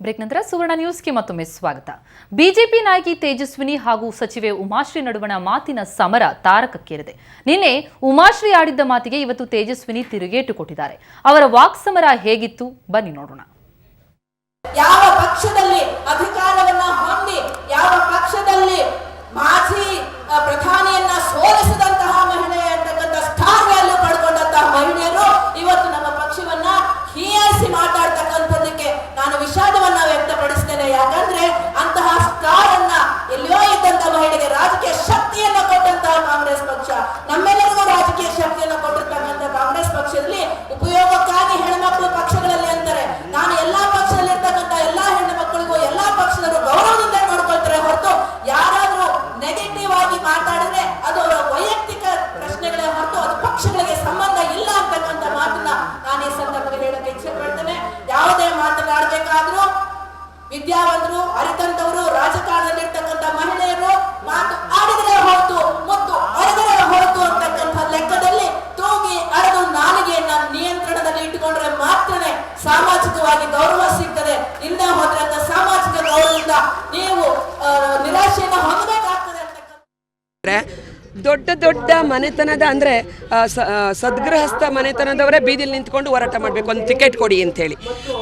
Break ನಂತರ ಸುವರ್ಣ ನ್ಯೂಸ್ಗೆ ಮತ್ತೊಮ್ಮೆ ಸ್ವಾಗತ. ಬಿಜೆಪಿ ನಾಯಕಿ ತೇಜಸ್ವಿನಿ ಹಾಗೂ ಸಚಿವೆ ಉಮಾಶ್ರೀ ನಡುವಣ ಮಾತಿನ ಸಮರ ತಾರಕಕ್ಕೇರಿದೆ. ನಿನ್ನೆ ಉಮಾಶ್ರೀ ಆಡಿದ್ದ ಮಾತಿಗೆ ಇವತ್ತು ತೇಜಸ್ವಿನಿ ತಿರುಗೇಟು ಕೊಟ್ಟಿದ್ದಾರೆ. ಅವರ ವಾಕ್ಸಮರ ಹೇಗಿತ್ತು ಬನ್ನಿ ನೋಡೋಣ. ಯಾವ ಪಕ್ಷದಲ್ಲಿ ಅಧಿಕಾರವನ್ನ ಹೊಂದಿ ಯಾವ ಪಕ್ಷದಲ್ಲಿ ಮಾಜಿ ಪ್ರಧಾನಿಯನ್ನ ಸೋಲಿಸಿದಂತಹ ಮಹಿಳೆ ಅಂತಕ್ಕಂಥ ಸ್ಟಾರ್ ವ್ಯಾಲ್ಯೂ ಪಡ್ಕೊಂಡಂತಹ ಮಹಿಳೆಯರು ಇವತ್ತು ನಮ್ಮ ಪಕ್ಷವನ್ನ ಹೀಯಾಳಿಸಿ ಮಾತಾಡ್ತಕ್ಕಂಥದ್ದಕ್ಕೆ ನಾನು ವಿಷಾದವನ್ನ ವ್ಯಕ್ತಪಡಿಸ್ತೇನೆ. ಯಾಕಂದ್ರೆ ಅಂತಹ ಸ್ಟಾರ್ ಅನ್ನ ಎಲ್ಲಿಯೋ ಇದ್ದಂತ ಮಹಿಳೆಗೆ ರಾಜಕೀಯ ಶಕ್ತಿಯನ್ನ ಕೊಟ್ಟಂತಹ ಕಾಂಗ್ರೆಸ್ ಪಕ್ಷ, ನಮ್ಮೆಲ್ಲರಿಗೂ ರಾಜಕೀಯ ಶಕ್ತಿಯನ್ನ ಕೊಟ್ಟಿರ್ತಕ್ಕಂಥ ಕಾಂಗ್ರೆಸ್ ಪಕ್ಷದಲ್ಲಿ ಉಪಯೋಗಕ್ಕಾಗಿ ಹೆಣ್ಮಕ್ಳು ಪಕ್ಷಗಳಲ್ಲಿ ಅಂತಾರೆ. ನಾನು ಎಲ್ಲಾ ಪಕ್ಷದಲ್ಲಿ ಇರ್ತಕ್ಕಂಥ ಎಲ್ಲಾ ಹೆಣ್ಣು ಮಕ್ಕಳಿಗೂ ಎಲ್ಲಾ ಪಕ್ಷದವರು ಗೌರವದಿಂದ ನೋಡ್ಕೊಳ್ತಾರೆ ಹೊರತು ಯಾರಾದ್ರೂ ನೆಗೆಟಿವ್ ಆಗಿ ಮಾತಾಡಿದ್ರೆ ಅದು ಅವರ ವೈಯಕ್ತಿಕ ಪ್ರಶ್ನೆಗಳೇ ಹೊರತು ಅದು ಪಕ್ಷಗಳಿಗೆ ಸಂಬಂಧ ಇಲ್ಲ ಅಂತಕ್ಕಂಥ ಮಾತನ್ನ ನಾನು ಈ ಸಂದರ್ಭದಲ್ಲಿ ಹೇಳಕ್ಕೆ ಇಚ್ಛೆ ಪಡ್ತೇನೆ. ಯಾವುದೇ ಮಾತನಾಡಬೇಕಾದ್ರೂ ವಿದ್ಯಾವಂತರು, ಅರಿತಂತವರು, ರಾಜಕಾರಣದಲ್ಲಿರ್ತಕ್ಕಂಥ ಮಹಿಳೆಯರು ಮಾತು ಆಡಿದರೆ ಹೊರತು ಮತ್ತು ಅರೆದರೆ ಹೊರತು ಅಂತಕ್ಕಂಥ ಲೆಕ್ಕದಲ್ಲಿ ತೂಗಿ ಅರೆದು ನಾಲಿಗೆಯನ್ನ ನಿಯಂತ್ರಣದಲ್ಲಿ ಇಟ್ಟುಕೊಂಡ್ರೆ ಮಾತ್ರನೇ ಸಾಮಾಜಿಕವಾಗಿ ಗೌರವ ಸಿಗ್ತದೆ. ಇಲ್ಲ ಹೋದ್ರೆ ಅಂತ ಸಾಮಾಜಿಕ ಗೌರವದಿಂದ ನೀವು ನಿರಾಶೆಯನ್ನು ಹೊಂದಬೇಕಾಗ್ತದೆ ಅಂತಕ್ಕಂಥ ದೊಡ್ಡ ದೊಡ್ಡ ಮನೆತನದ ಅಂದರೆ ಸದ್ಗೃಹಸ್ಥ ಮನೆತನದವರೇ ಬೀದಿಲಿ ನಿಂತ್ಕೊಂಡು ಹೋರಾಟ ಮಾಡಬೇಕು, ಒಂದು ಟಿಕೆಟ್ ಕೊಡಿ ಅಂತೇಳಿ.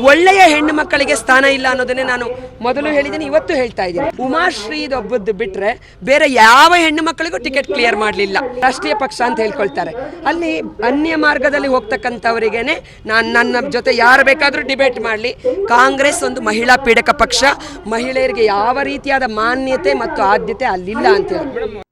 ಒಳ್ಳೆಯ ಹೆಣ್ಣು ಮಕ್ಕಳಿಗೆ ಸ್ಥಾನ ಇಲ್ಲ ಅನ್ನೋದನ್ನೇ ನಾನು ಮೊದಲು ಹೇಳಿದ್ದೀನಿ, ಇವತ್ತು ಹೇಳ್ತಾ ಇದ್ದೀನಿ. ಉಮಾಶ್ರೀದ್ ಒಬ್ಬದ್ದು ಬಿಟ್ಟರೆ ಬೇರೆ ಯಾವ ಹೆಣ್ಣು ಮಕ್ಕಳಿಗೂ ಟಿಕೆಟ್ ಕ್ಲಿಯರ್ ಮಾಡಲಿಲ್ಲ. ರಾಷ್ಟ್ರೀಯ ಪಕ್ಷ ಅಂತ ಹೇಳ್ಕೊಳ್ತಾರೆ. ಅಲ್ಲಿ ಅನ್ಯ ಮಾರ್ಗದಲ್ಲಿ ಹೋಗ್ತಕ್ಕಂಥವರಿಗೇನೆ ನನ್ನ ಜೊತೆ ಯಾರು ಬೇಕಾದರೂ ಡಿಬೇಟ್ ಮಾಡಲಿ, ಕಾಂಗ್ರೆಸ್ ಒಂದು ಮಹಿಳಾ ಪೀಡಕ ಪಕ್ಷ, ಮಹಿಳೆಯರಿಗೆ ಯಾವ ರೀತಿಯಾದ ಮಾನ್ಯತೆ ಮತ್ತು ಆದ್ಯತೆ ಅಲ್ಲಿಲ್ಲ ಅಂತೇಳಿ.